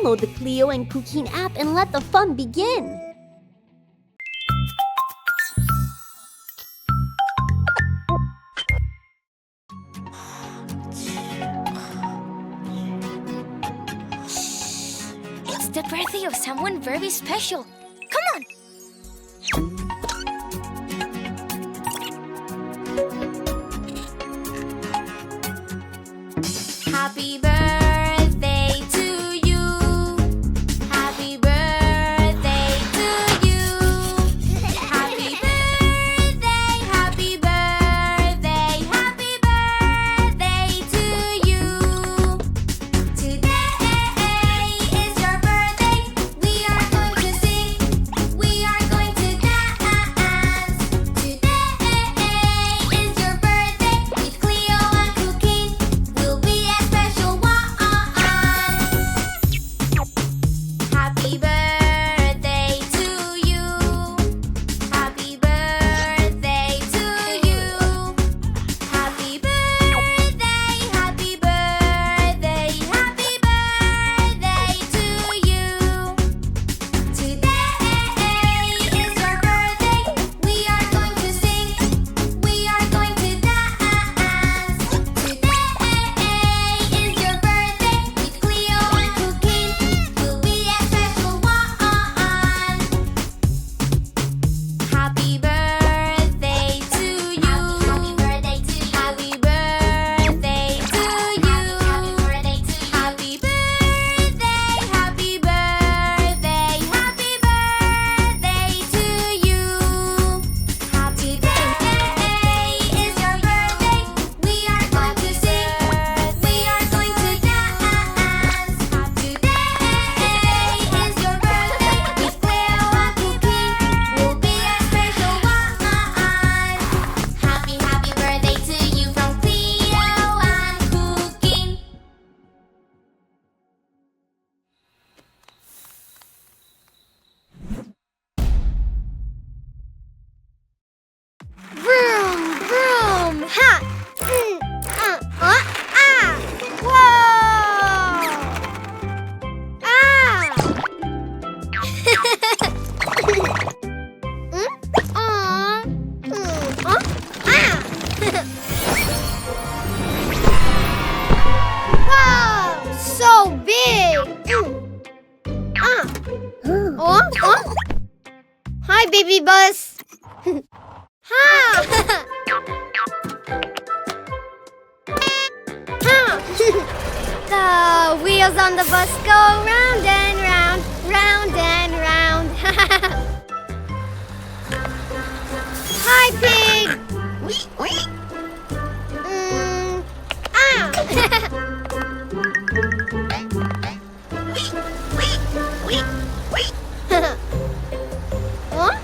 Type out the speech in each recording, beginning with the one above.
Download the Cleo and Cuquin app and let the fun begin! It's the birthday of someone very special. Come on! Happy birthday to you. Happy birthday to you. Happy birthday, happy birthday, happy birthday to you. Today is your birthday. We are going to sing. We are going to dance. Today is your birthday. With Cleo and Cuquin, we'll be a special one. Happy birthday to you. Happy birthday to you. Happy birthday, happy birthday, happy birthday to you. Today is your birthday. We are going to sing. We are going to dance. Today is your birthday. With Cleo and Cuquin, we'll be a special one. Happy birthday to you. Happy birthday to you. Happy birthday to you. Happy birthday to you. Happy birthday, happy birthday, happy birthday to you. Today is your birthday. We are going to sing. We are going to dance. Today is your birthday. With Cleo and Cuquin, we'll be a special one. Happy, happy birthday to you from Cleo and Cuquin. Vroom, vroom, ha! Ah! Whoa! Ah! Aw! Ah! Wow! So big! Hi, baby bus! Ha! The wheels on the bus go round and round, round and round. Hi, pig! Huh?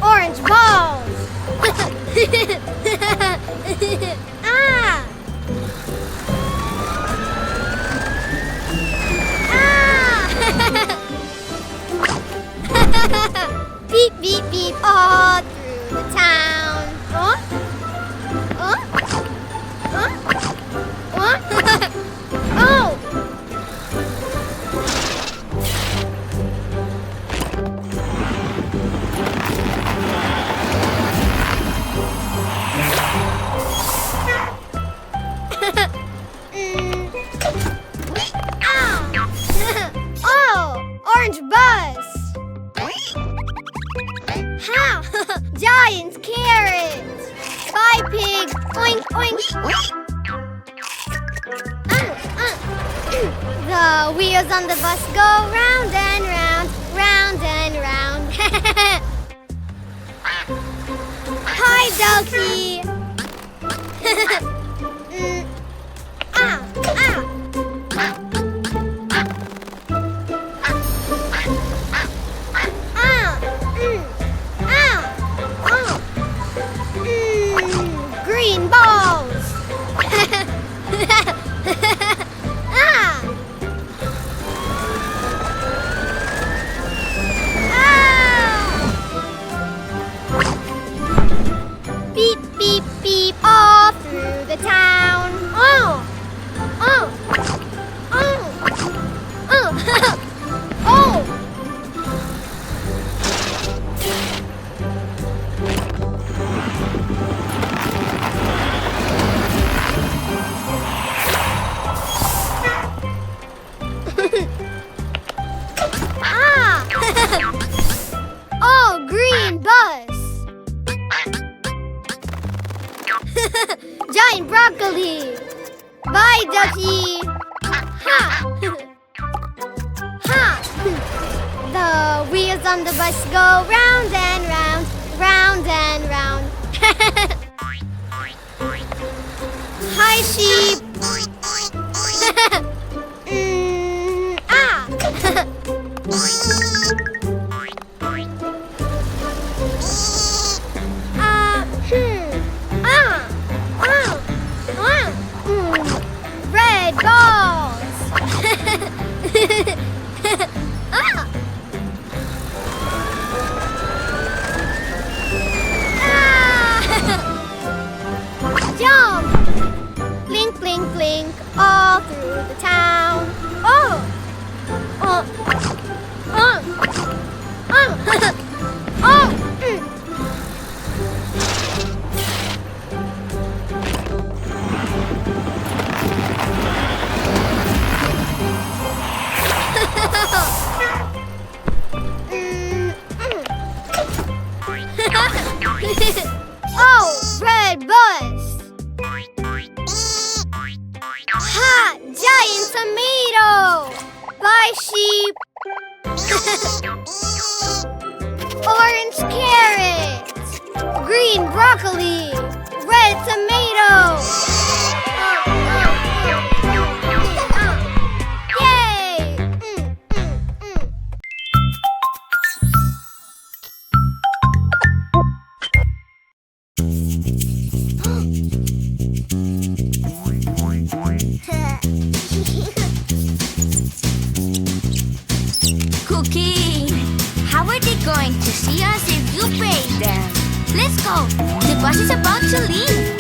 Orange balls! Ah! Beep, beep, beep, all through the town. Huh? Huh? Huh? Huh? Oh! Oh! Orange bus! Ha! Giant's carrots! Bye, pig! Oink, oink! The wheels on the bus go round and round, round and round. Hi, Ducky! Green balls! Beep, beep, beep, all through Bye, ducky. Ha! Ha! The wheels on the bus go round and round, round and round. Hi, sheep. Ah! Red balls. Ah! Jump! Blink, blink, blink, all through the town. Oh! Oh! Oh! Oh! Oh, red bus! Ha! Giant tomato! Bye, sheep! Orange carrot! Green broccoli! Red tomato! Yay! Cuquin, how are they going to see us if you pay them? Let's go. The bus is about to leave.